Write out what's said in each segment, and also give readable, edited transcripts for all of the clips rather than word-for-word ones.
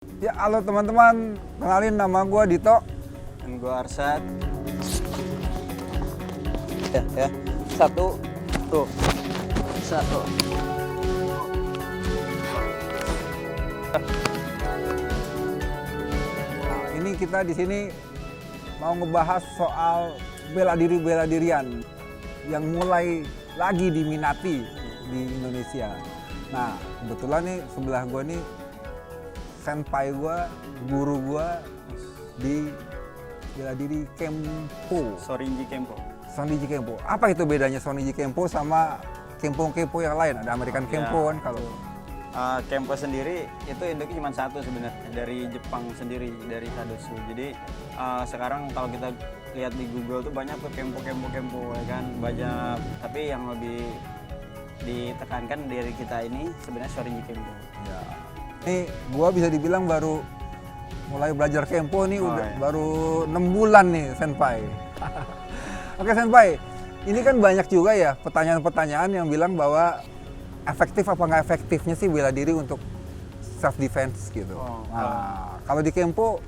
Ya, halo teman-teman, kenalin nama gue Dito. Dan gue Arsad. Ya. Satu. Tuh. Satu. Nah, ini kita di sini mau ngebahas soal bela dirian yang mulai lagi diminati di Indonesia. Nah, kebetulan nih sebelah gue nih senpai gue, guru gue di bela diri Kempo. Sorinji Kempo. Soniji Kempo. Apa itu bedanya Soniji Kempo sama Kempo-Kempo yang lain? Ada American Kempo kan kalau Kempo sendiri itu induknya cuma satu sebenarnya, dari Jepang sendiri, dari Tadosu. Jadi sekarang kalau kita lihat di Google tuh banyak tuh Kempo ya kan, banyak. Tapi yang lebih ditekankan dari kita ini sebenarnya Sorinji Kempo. ya. Ini gua bisa dibilang baru mulai belajar Kempo nih baru 6 bulan nih senpai. Oke senpai, ini kan banyak juga ya pertanyaan-pertanyaan yang bilang bahwa efektif apa nggak efektifnya sih bela diri untuk self defense gitu. Nah, kalau di Kempo,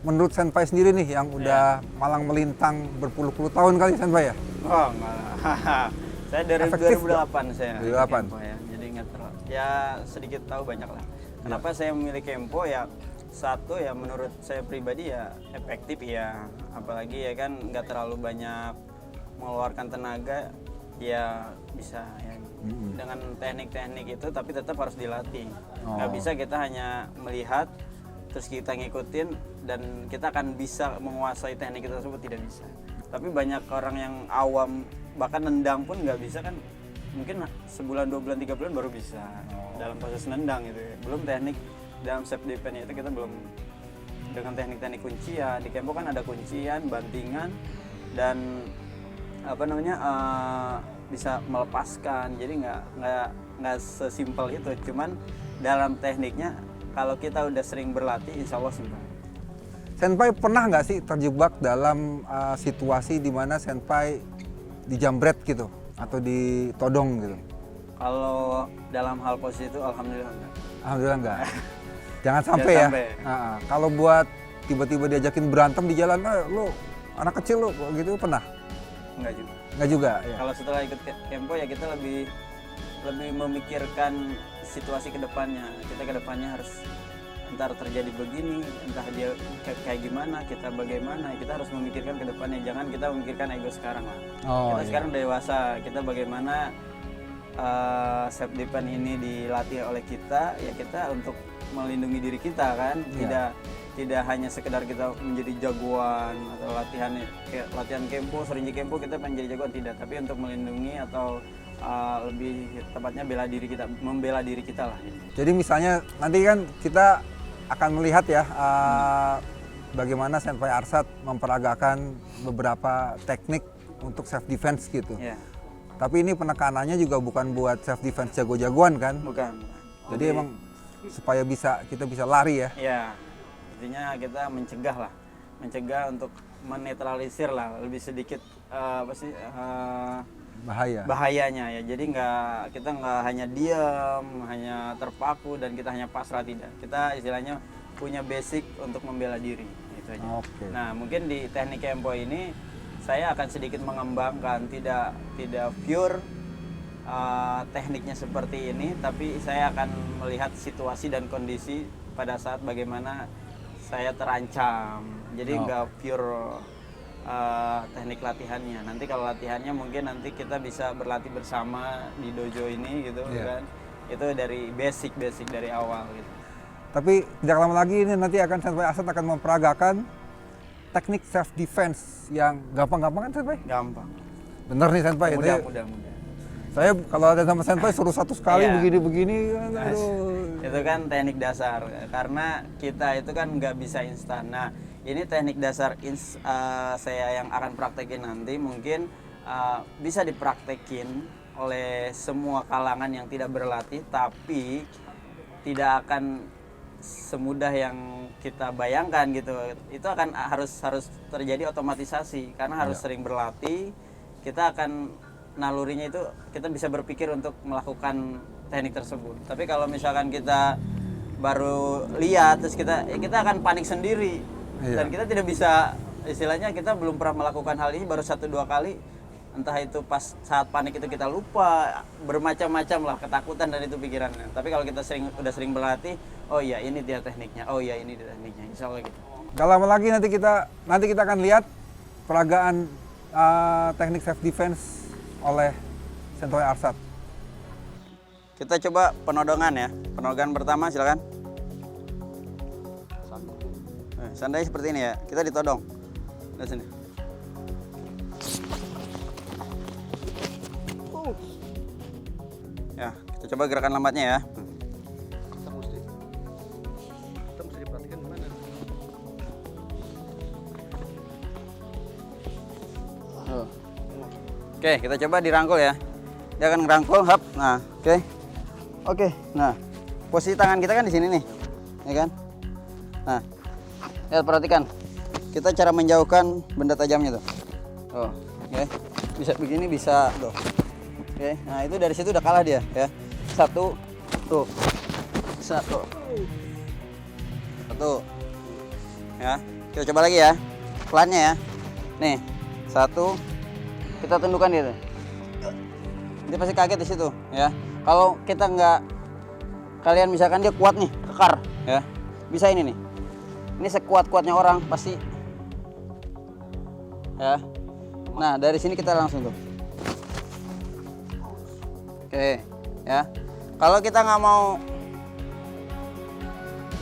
menurut senpai sendiri nih yang udah malang melintang berpuluh-puluh tahun kali senpai ya? Oh, enggak. Saya dari Efektif 2008 saya. 2008. Kempo ya. Jadi nggak terlalu. Ya sedikit tahu banyak lah. Kenapa saya memilih Kempo ya? Satu ya menurut saya pribadi ya efektif ya. Apalagi ya kan nggak terlalu banyak mengeluarkan tenaga ya bisa ya. Dengan teknik-teknik itu tapi tetap harus dilatih. Nggak bisa kita hanya melihat terus kita ngikutin dan kita akan bisa menguasai teknik itu tersebut, tidak bisa. Tapi banyak orang yang awam bahkan nendang pun nggak bisa kan, mungkin sebulan, 2 bulan, 3 bulan baru bisa dalam proses nendang gitu ya. Belum teknik dalam self defense itu kita belum dengan teknik-teknik kuncian. Di Kempo kan ada kuncian, bantingan dan apa namanya bisa melepaskan. Jadi nggak sesimpel itu. Cuman dalam tekniknya kalau kita udah sering berlatih, insya Allah simpel. Senpai pernah nggak sih terjebak dalam situasi di mana senpai dijambret gitu atau ditodong gitu? Kalau dalam hal posisi itu alhamdulillah enggak. Alhamdulillah enggak. Jangan sampai ya. Kalau buat tiba-tiba diajakin berantem di jalan, lu anak kecil lu gitu pernah? Enggak juga. Enggak juga ya. Kalau setelah ikut Kempo ya kita lebih memikirkan situasi kedepannya. Kita kedepannya harus entar terjadi begini, entah dia kayak gimana, kita bagaimana, kita harus memikirkan ke depannya. Jangan kita memikirkan ego sekarang lah. Kita sekarang dewasa, kita bagaimana self defense ini dilatih oleh kita, ya kita untuk melindungi diri kita kan. Tidak hanya sekedar kita menjadi jagoan atau latihan Kempo, Sorinji Kempo kita menjadi jagoan, tidak, tapi untuk melindungi atau lebih tepatnya membela diri kita lah. Jadi misalnya nanti kan kita akan melihat ya bagaimana Senpai Arsad memperagakan beberapa teknik untuk self defense gitu. Tapi ini penekanannya juga bukan buat self defense jago-jagoan kan? Bukan. Jadi emang supaya kita bisa lari ya. Iya. Intinya kita mencegah untuk menetralisir lah lebih sedikit bahayanya ya. Jadi kita nggak hanya diam, hanya terpaku dan kita hanya pasrah, tidak. Kita istilahnya punya basic untuk membela diri gitu aja. Nah, mungkin di teknik Kempo ini saya akan sedikit mengembangkan, tidak pure tekniknya seperti ini, tapi saya akan melihat situasi dan kondisi pada saat bagaimana saya terancam. Jadi nggak pure teknik latihannya. Nanti kalau latihannya mungkin nanti kita bisa berlatih bersama di dojo ini gitu kan. Itu dari basic dari awal gitu. Tapi tidak lama lagi ini nanti Senpai Arsad akan memperagakan teknik self defense yang gampang-gampang kan Senpai? Gampang. Bener nih Senpai. Mudah. Saya kalau ada sama Senpai suruh satu sekali begini-begini. Itu kan teknik dasar. Karena kita itu kan nggak bisa instan. Nah, ini teknik dasar saya yang akan praktekin nanti mungkin bisa dipraktekin oleh semua kalangan yang tidak berlatih, tapi tidak akan semudah yang kita bayangkan gitu. Itu akan harus terjadi otomatisasi karena harus sering berlatih. Kita akan nalurinya itu kita bisa berpikir untuk melakukan teknik tersebut. Tapi kalau misalkan kita baru lihat terus kita akan panik sendiri. Iya. Dan kita tidak bisa, istilahnya kita belum pernah melakukan hal ini baru 1-2 kali. Entah itu pas saat panik itu kita lupa, bermacam-macam lah ketakutan dan itu pikirannya. Tapi kalau kita udah sering berlatih, oh iya ini dia tekniknya, oh iya ini dia tekniknya, insya Allah gitu. Gak lama lagi nanti kita akan lihat peragaan teknik self defense oleh Senpai Arsat. Kita coba penodongan ya. Penodongan pertama silakan. Sandai seperti ini ya. Kita ditodong. Dari sini. Ya, kita coba gerakan lambatnya ya. Kita mesti diperhatikan gimana. Oke, kita coba dirangkul ya. Dia akan ngerangkul, hap. Nah, oke. Oke. Nah, posisi tangan kita kan di sini nih. Ya kan? Nah. Lihat, perhatikan. Kita cara menjauhkan benda tajamnya tuh. Oh, oke. Bisa begini, bisa tuh. Oke. Nah, itu dari situ udah kalah dia ya. Satu. Tuh. Satu. Ya. Kita coba lagi ya. Pelannya ya. Nih. Satu. Kita tundukkan dia tuh. Dia pasti kaget di situ ya. Kalau kita nggak, kalian misalkan dia kuat nih, kekar ya, bisa ini nih. Ini sekuat-kuatnya orang pasti ya. Nah, dari sini kita langsung tuh. Oke ya. Kalau kita nggak mau,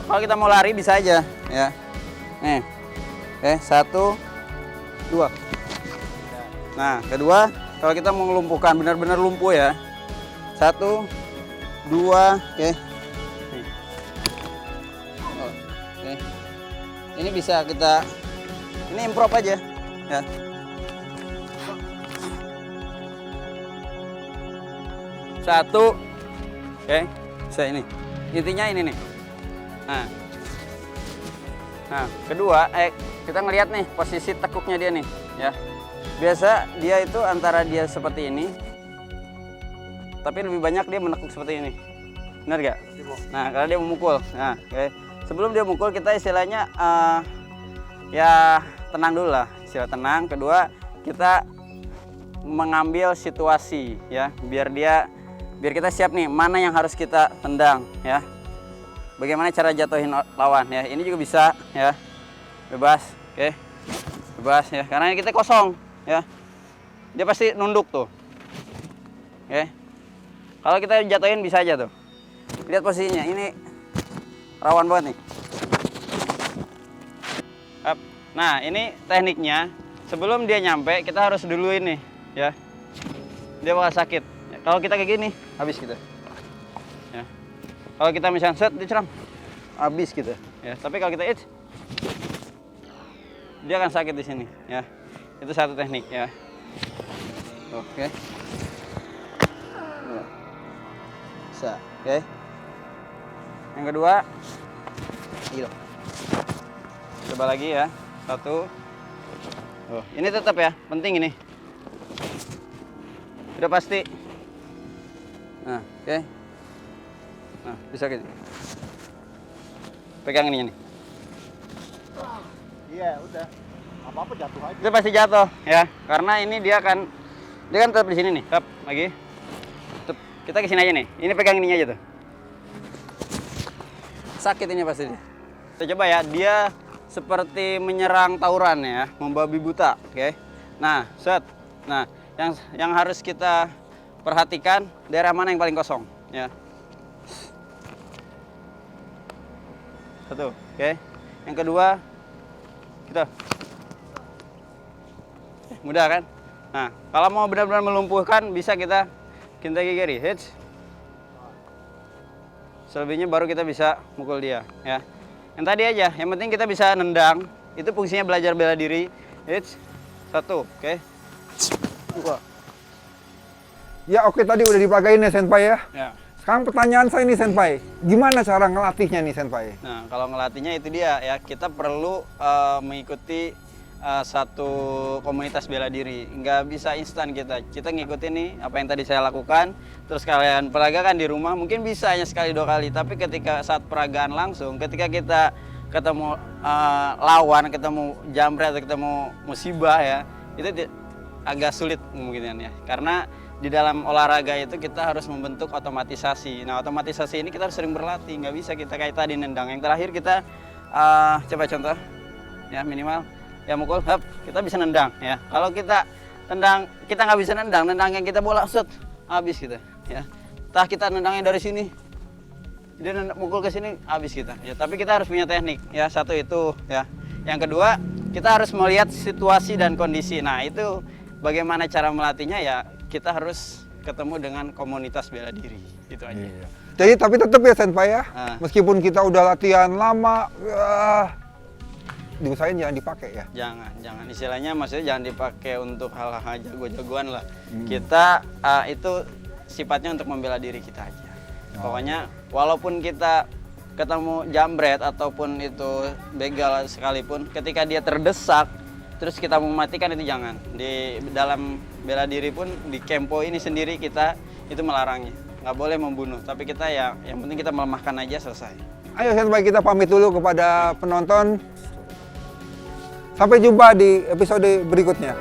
kalau kita mau lari bisa aja ya. Nih, 1, 2. Nah, kedua, kalau kita mau melumpuhkan, benar-benar lumpuh ya. 1, 2, oke. Oke. Ini bisa kita, ini improv aja ya. Satu, oke, bisa ini. Intinya ini nih. Nah, kedua, kita ngelihat nih posisi tekuknya dia nih ya. Biasa dia itu antara dia seperti ini, tapi lebih banyak dia menekuk seperti ini. Benar gak? Nah, kalau dia memukul. Nah, oke. Sebelum dia memukul kita istilahnya ya tenang dulu lah. Istilah tenang. Kedua, kita mengambil situasi ya, biar kita siap nih mana yang harus kita tendang ya. Bagaimana cara jatuhin lawan ya. Ini juga bisa ya. Bebas, oke. Bebas ya. Karena kita kosong ya. Dia pasti nunduk tuh. Oke. Kalau kita jatuhin bisa aja tuh. Lihat posisinya. Ini rawan banget nih. Nah, ini tekniknya. Sebelum dia nyampe, kita harus dulu ini ya. Dia bakal sakit. Kalau kita kayak gini, habis kita. Ya. Kalau kita misalnya set diceram, habis kita. Ya. Tapi kalau kita dia akan sakit di sini. Ya. Itu satu teknik ya. Oke. Bisa. Oke. Yang kedua, gila. Coba lagi ya. 1. Oh, ini tetap ya, penting ini. Udah pasti. Nah, oke. Nah, bisa gitu. Pegang ininya nih. Iya, udah. Apa-apa jatuh aja. Itu pasti jatuh ya, karena ini dia kan tetap di sini nih. Tep, lagi. Tep. Kita ke sini aja nih. Ini pegang ininya aja tuh. Sakit ini pasti. Kita coba ya, dia seperti menyerang tawuran ya, membabi buta, oke. Nah, set. Nah, yang harus kita perhatikan daerah mana yang paling kosong ya. 1, oke. Yang kedua, kita mudah kan? Nah, kalau mau benar-benar melumpuhkan bisa kita kintagi hits. Selebihnya baru kita bisa mukul dia ya. Yang tadi aja, yang penting kita bisa nendang. Itu fungsinya belajar bela diri. Hits. 1, oke. 2. Ya oke, tadi udah dipagain ya Senpai ya. Ya. Sekarang pertanyaan saya nih Senpai, gimana cara ngelatihnya nih Senpai? Nah, kalau ngelatihnya itu dia ya, kita perlu mengikuti satu komunitas bela diri. Nggak bisa instan kita ngikutin nih apa yang tadi saya lakukan, terus kalian peragakan di rumah, mungkin bisa hanya sekali 2 kali, tapi ketika saat peragaan langsung, ketika kita ketemu lawan, ketemu jambret, ketemu musibah ya, itu agak sulit mungkin ya, karena di dalam olahraga itu kita harus membentuk otomatisasi. Nah, otomatisasi ini kita harus sering berlatih, nggak bisa kita kayak tadi nendang. Yang terakhir kita coba contoh ya, minimal ya mukul, hap, kita bisa nendang ya. Kalau kita tendang, kita nggak bisa nendang yang kita bola set habis kita ya. Entah kita nendangnya dari sini, dia mukul ke sini habis kita ya. Tapi kita harus punya teknik ya, satu itu ya. Yang kedua, kita harus melihat situasi dan kondisi. Nah, itu bagaimana cara melatihnya ya, kita harus ketemu dengan komunitas bela diri, itu aja. Iya. Jadi tapi tetap ya Senpai ya, meskipun kita udah latihan lama, diusahain jangan dipakai ya. Jangan istilahnya, maksudnya jangan dipakai untuk hal-hal jago-jagoan lah. Kita itu sifatnya untuk membela diri kita aja. Pokoknya walaupun kita ketemu jambret ataupun itu begal sekalipun, ketika dia terdesak terus kita mematikan, itu jangan. Di dalam bela diri pun di Kempo ini sendiri kita itu melarangnya. Nggak boleh membunuh, tapi kita ya yang penting kita melemahkan aja, selesai. Ayo Senpai, kita pamit dulu kepada penonton. Sampai jumpa di episode berikutnya.